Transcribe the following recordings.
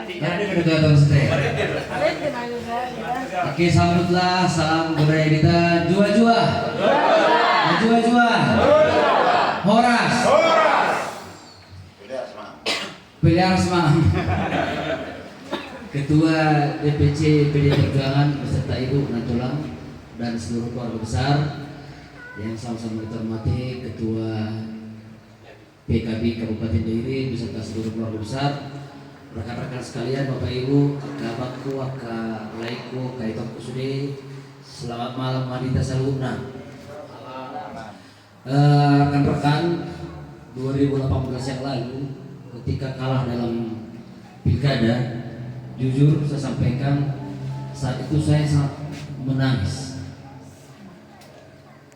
Jadi kedekatan setia. Oke, sambutlah salam budaya kita. Jua-jua. Jua-jua. Horas. Pilih Asma. Ketua DPC PD Perjuangan beserta Ibu Natulang dan seluruh keluarga besar yang sama-sama kita hormati, Ketua PKB Kabupaten Dairi beserta seluruh keluarga besar, rekan-rekan sekalian, Bapak Ibu, Kakakku, Kakak Laiku, Kak Itong Kusude, selamat malam wanita saluna. Rekan-rekan, 2018 yang lalu ketika kalah dalam pilkada, jujur saya sampaikan saat itu saya sangat menangis.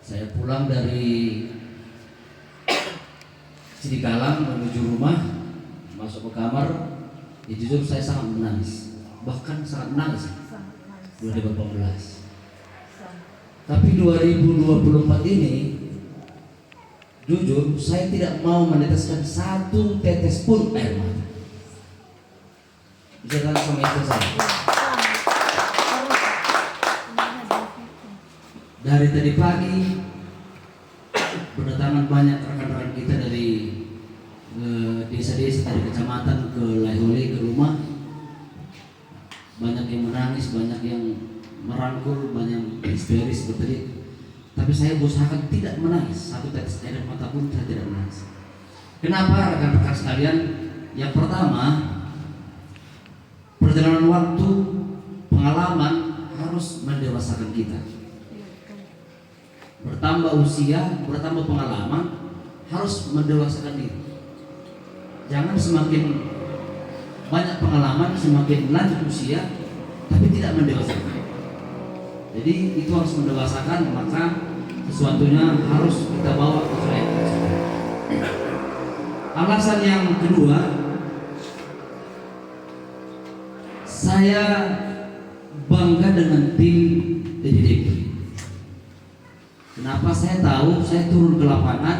Saya pulang dari Sidikalang menuju rumah, masuk ke kamar, ya jujur saya sangat menangis, bahkan sangat menangis 2018. Tapi 2024 ini, jujur saya tidak mau meneteskan satu tetes pun air mata. Bisa sama itu saya. Dari tadi pagi berdatangan banyak rekan-rekan kita dari desa-desa, dari kecamatan ke Laihole ke rumah. Banyak yang menangis, banyak yang merangkul, banyak yang histeris berteriak. Tapi saya berusaha tidak menangis, satu tetes air mata pun saya tidak menangis. Kenapa rekan-rekan sekalian? Yang pertama, perjalanan waktu, pengalaman harus mendewasakan kita. Bertambah usia, bertambah pengalaman, harus mendewasakan diri. Jangan semakin banyak pengalaman, semakin lanjut usia, tapi tidak mendewasakan. Jadi itu harus mendewasakan, maka sesuatunya harus kita bawa ke saya. Alasan yang kedua, saya bangga dengan tim DDDP. Kenapa? Saya tahu, saya turun ke lapangan,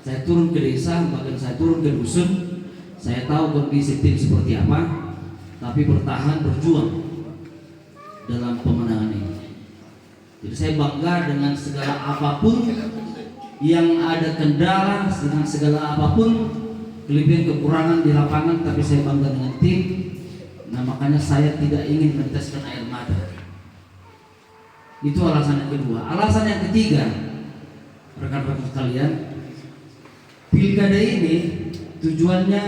saya turun ke desa, bahkan saya turun ke dusun. Saya tahu kondisi tim seperti apa, tapi bertahan, berjuang dalam pemenangan ini. Jadi saya bangga dengan segala apapun yang ada kendala, dengan segala apapun kelebihan kekurangan di lapangan, tapi saya bangga dengan tim. Nah, makanya saya tidak ingin meneteskan air mata. Itu alasan yang kedua. Alasan yang ketiga, rekan-rekan sekalian, pilkada ini tujuannya,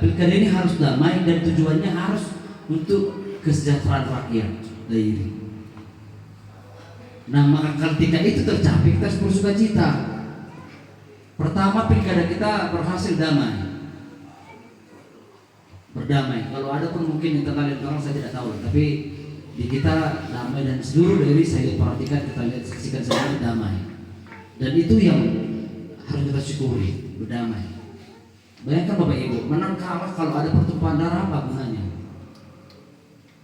pilkada ini harus damai dan tujuannya harus untuk kesejahteraan rakyat Dairi. Nah, maka ketika itu tercapai, kita harus bersuka cita. Pertama, pilkada kita berhasil damai, berdamai. Kalau ada pun mungkin internal orang saya tidak tahu, tapi di kita damai dan seluruh Dairi saya perhatikan, kita lihat saksikan semua damai. Dan itu yang harus kita syukuri, berdamai. Bayangkan Bapak Ibu, menang kalah kalau ada pertumpahan darah apa gunanya?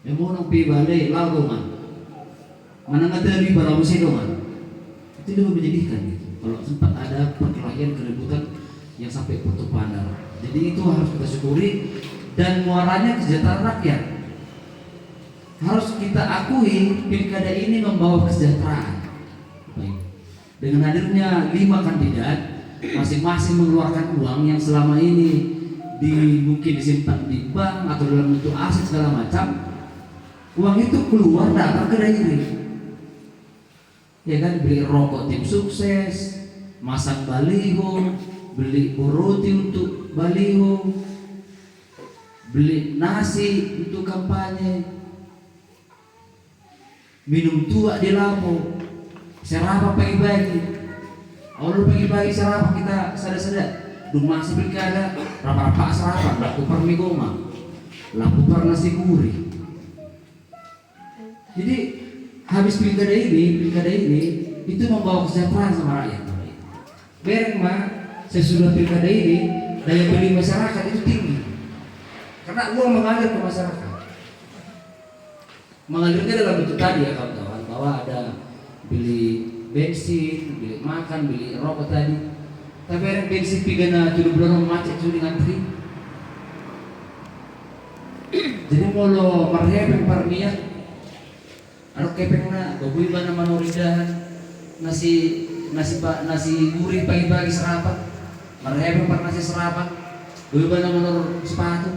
Yang mau nampi balai lagungan, menang dari para musidoman, itu juga menyedihkan gitu. Kalau sempat ada perkelahian keributan yang sampai pertumpahan darah. Jadi itu harus kita syukuri dan muaranya kesejahteraan rakyat. Harus kita akui pilkada ini membawa kesejahteraan. Baik. Dengan hadirnya 5 kandidat, masing-masing mengeluarkan uang yang selama ini mungkin disimpan di bank atau dalam bentuk aset segala macam. Uang itu keluar datang ke Dairi. Ya kan, beli rokok tim sukses, masang baliho, beli roti untuk baliho, beli nasi untuk kampanye, minum tua di Lapo, serapa pagi-pagi. Awal pagi-pagi serapa kita sadar-sadar, rumah pilkada, rapa-rapa serapa, laku per migoma, laku per nasi gurih. Jadi habis pilkada ini itu membawa kesejahteraan sama rakyat. Bereng mah sesudah pilkada ini daya beli masyarakat itu tinggi karena uang mengalir ke masyarakat. Mengalirnya dalam bentuk tadi ya kawan-kawan, bahwa ada beli bensin, beli makan, beli rokok tadi. Tapi yang bensin piga na tujuh bulan macet sudah ngantri. Jadi molo marheben parnia, anu kepeng na babuy ba naman oridahan nasi gurih pagi-pagi sarapan, marheben par nasi sarapan, buy ba naman sepatu,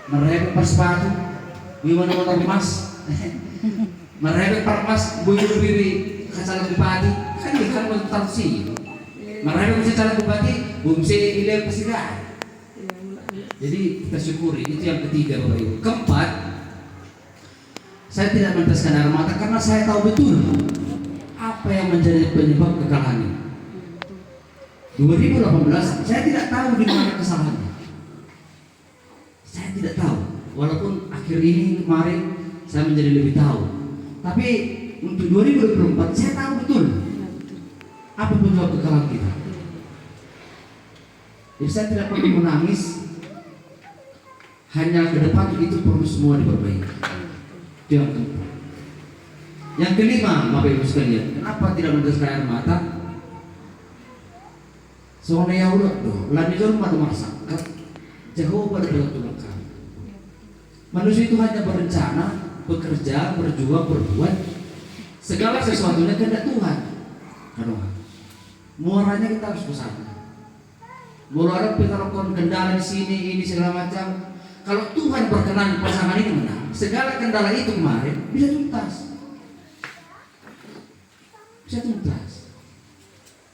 marheben par sepatu, buy ba naman emas, marheben par emas, buy kacalang bupati, kan ikan mau taksi. Marahnya mesti cara bupati, bumsi ilmu pasiran. Jadi kita syukuri, itu yang ketiga Bapak Ibu. Keempat, saya tidak meneteskan air mata karena saya tahu betul apa yang menjadi penyebab kekalahan ini. 2018, saya tidak tahu di mana kesalahannya. Saya tidak tahu, walaupun akhir ini kemarin saya menjadi lebih tahu. Tapi untuk 2024, saya tahu betul apa penyebab kekalahan kita. Jadi saya tidak perlu menangis, hanya ke depan itu perlu semua diperbaiki. Itu yang keempat. Yang kelima, Bapak Ibu sekalian, kenapa tidak meneteskan air mata? Soalnya ya udah doh, lani jauh pada masyarakat jauh pada tulang kami. Manusia itu hanya berencana, bekerja, berjuang, berbuat segala sesuatunya kehendak Tuhan. Karena muaranya kita harus ke sana. Mulai ada pengaruh kendala di sini, ini segala macam. Kalau Tuhan berkenan pasangan ini menang, segala kendala itu kemarin bisa tuntas. Bisa tuntas.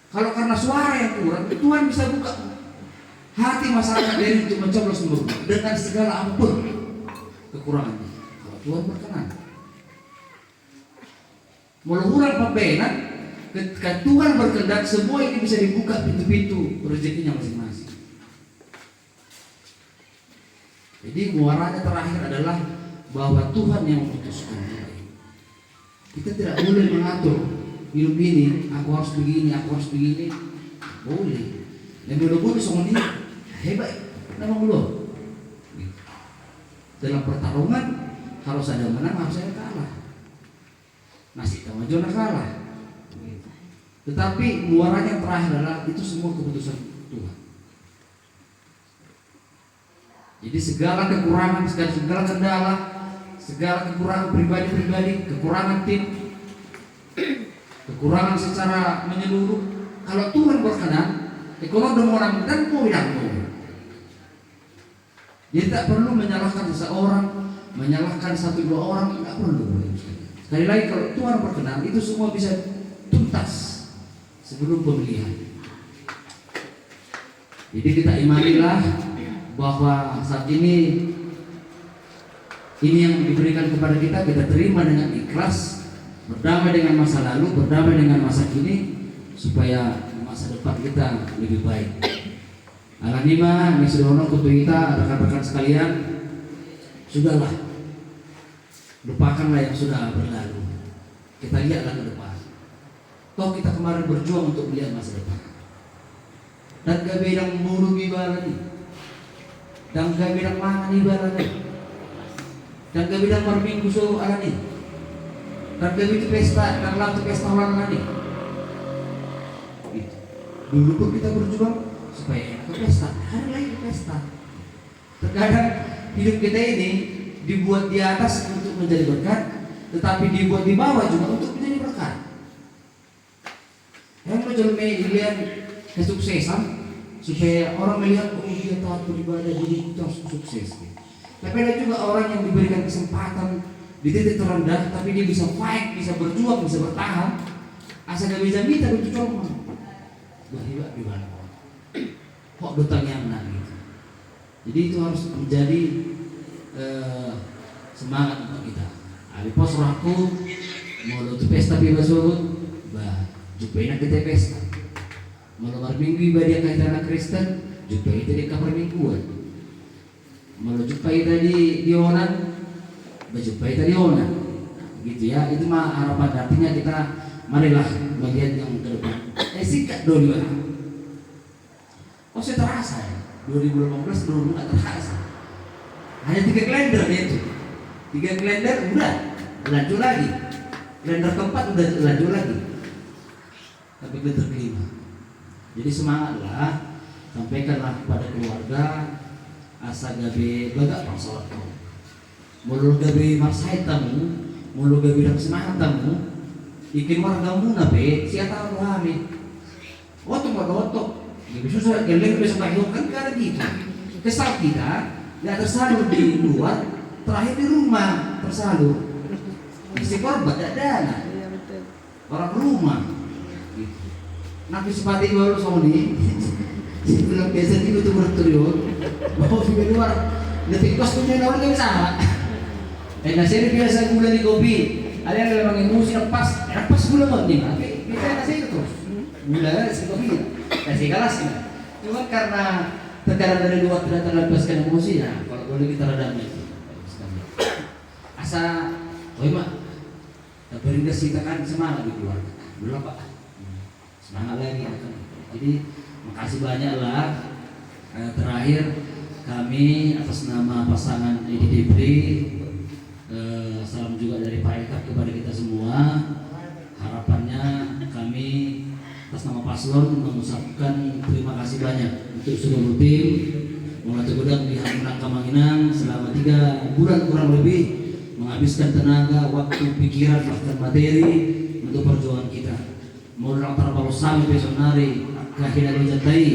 Kalau karena suara yang kurang, Tuhan bisa buka hati masyarakat dari untuk mencoblos merubah dengan segala apapun kekurangannya. Kalau Tuhan berkenan, meluhuran pembenan, ketika Tuhan berkehendak, semua ini bisa dibuka pintu-pintu rezekinya masing-masing. Jadi muaranya terakhir adalah bahwa Tuhan yang memutuskan. Kita tidak boleh mengatur hidup ini, aku harus begini, aku harus begini. Boleh. Yang bodoh-bodoh sama dia hebat, memang belum. Dalam pertarungan harus ada menang, harus ada kalah. Masih kemajuan kalah. Tetapi muaranya yang terakhir adalah itu semua keputusan Tuhan. Jadi segala kekurangan, segala kendala, segala kekurangan pribadi-pribadi, kekurangan tim, kekurangan secara menyeluruh, kalau Tuhan berkenan, ekonomi orang dan mau yang mau. Jadi tak perlu menyalahkan seseorang, menyalahkan satu dua orang, tidak perlu. Sekali lagi kalau Tuhan berkenan, itu semua bisa tuntas sebelum pemilihan. Jadi kita imanilah bahwa saat ini yang diberikan kepada kita terima dengan ikhlas, berdamai dengan masa lalu, berdamai dengan masa kini, supaya masa depan kita lebih baik. Alanima, Misidono, kutu kita, rekan-rekan sekalian, sudahlah, lupakanlah yang sudah berlalu. Kita lihatlah ke depan. Toh kita kemarin berjuang untuk melihat masa depan. Dan gak bilang muru bibalani, dan gak bilang mangan ibalani, dan gak bilang marminggu so alani, dan gak bilang pesta, dan lampu pesta ulang alani. Gitu. Dulu pun kita berjuang supaya enak ke pesta, hari lagi ke pesta. Terkadang hidup kita ini dibuat di atas untuk menjadi berkat, tetapi dibuat di bawah juga untuk menjadi berkat. Yang menjelma dilihat kesuksesan supaya orang melihat dia taat beribadah jadi kita harus sukses. Tapi ada juga orang yang diberikan kesempatan di titik terendah, tapi dia bisa fight, bisa berjuang, bisa bertahan. Asal dia bisa minta untuk coba. Bahwa di mana? Kok dutangnya menang gitu. Jadi itu harus menjadi semangat untuk kita. Hari pos raku mau lu pesta bebas bah jumpai nak kita pesta. Malam minggu ibadah kaitan anak Kristen, jumpai tadi kamar mingguan. Malam jumpai tadi di onan, berjumpai tadi onan. Gitu ya, itu mah harapan artinya kita marilah melihat yang ke depan. Singkat dulu ya. Oh saya terasa ya, 2018 belum nggak terasa. Hanya 3 kalender itu, 3 kalender udah lanjut lagi. Kalender keempat udah lanjut lagi. Tapi kalender kelima Jadi semangatlah, sampaikanlah kepada keluarga asa gabe bagak masalah kau. Mulu gabe marsai tamu, mulu gabe dak semangat tamu, ikin wargamu nabe siapa tahu kami. Otok otok, bisa sudah geleng bisa pakai kan karena gitu. Kesal kita nggak tersalur di luar, terakhir di rumah tersalur. Isi korban tidak dana, orang rumah. Gitu. Nabi sepati baru Sony, sebelum biasa itu tuh bertujuan, bahwa di luar detik kos punya orang yang salah. Nasi biasa gula di kopi, ada yang memang emosi pas gula mau nih, tapi kita nasi itu terus gula si kopi, nasi kalas ya. Cuma karena tekanan dari luar tidak terlepaskan emosi ya, kalau boleh kita redam itu. Asa, oh mak, beringas kita kan semangat di keluarga, belum pak. Semangat lagi akan. Jadi makasih banyak lah. Terakhir kami atas nama pasangan Edi Debri, salam juga dari Pak Eka kepada kita semua. Harapannya kami atas nama paslon mengucapkan terima kasih banyak untuk seluruh tim Mulai Gudang di Hamunang Kamanginang selama 3 bulan kurang lebih menghabiskan tenaga, waktu, pikiran, bahkan materi untuk perjuangan kita. Mulai terbalas kami besonari kehilangan jantai.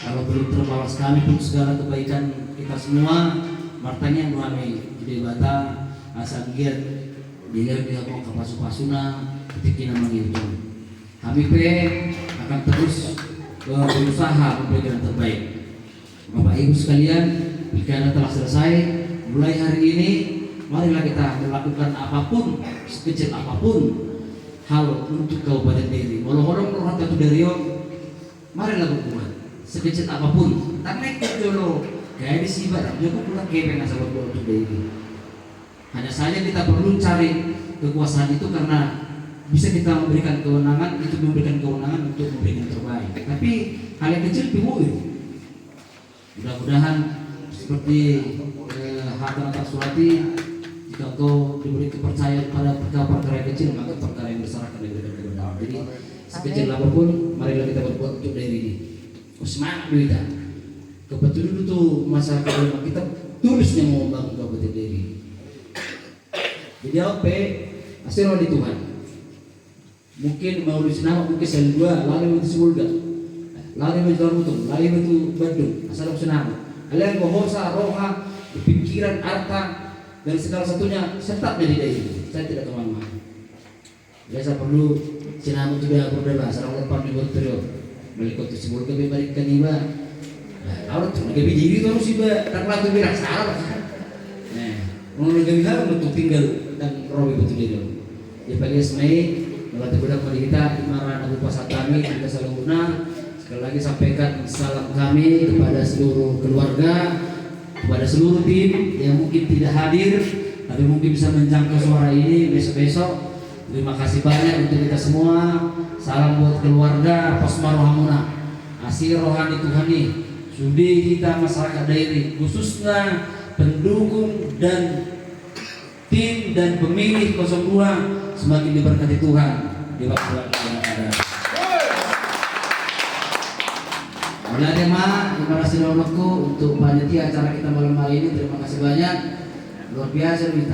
Kalau belum terbalas kami pun segala kebaikan kita semua martanya yang kami di bata asal giat dilihat dia mau ke pasu-pasuna ketika mengitung. Kami akan terus berusaha memberikan yang terbaik. Bapak Ibu sekalian, pilkada telah selesai. Mulai hari ini marilah kita melakukan apapun, sekecil apapun hal untuk Kabupaten Deli. Walau-walau menurut satu dari marilah berbuat sekecil apapun. Tapi kalau kayak di sini barang, juga pulang kepeng asal berbuat untuk Deli. Hanya saja kita perlu cari kekuasaan itu karena bisa kita memberikan kewenangan, itu memberikan kewenangan untuk memberikan yang terbaik. Tapi hal yang kecil piwuin. Mudah-mudahan seperti Hatta Surati, jika kau diberi kepercayaan pada perkara yang kecil, maka perkara yang besar akan diberikan kepada. Jadi sekecil apapun, marilah kita berbuat untuk diri ini. Semangat kita. Kebetulan dulu tuh masyarakat kita tulisnya mau bangun Kabupaten Deli. Jadi apa? Hasil di Tuhan. Mungkin mau di sana, mungkin saya dua, lalu itu sebulga, lalu itu Jarutung, lalu itu Bandung, asal senang. Kalian bohosa, roha, pikiran, arta, dan segala satunya serta dari Deli. Saya tidak kemana-mana. Biasa perlu sinama juga berbeda, sarang lepas di berteriak. Melikut itu sebulga berikan iba. Kalau tuh lagi berdiri terus iba, tak lalu bilang salah. Nah, mau lagi bilang untuk tinggal dan roh betul dia. Di pagi Mei. Melatih budak kita Imaran Abu Pasat kami di Salunguna. Sekali lagi sampaikan salam kami kepada seluruh keluarga, kepada seluruh tim yang mungkin tidak hadir tapi mungkin bisa menjangkau suara ini besok-besok. Terima kasih banyak untuk kita semua. Salam buat keluarga Posmar Hamuna. Asih rohani Tuhani. Sudi kita masyarakat Dairi khususnya pendukung dan tim dan pemilih 02 semakin diberkati Tuhan di waktu yang ada. Oleh tema, terima kasih untuk panitia acara kita malam hari ini. Terima kasih banyak, luar biasa kita.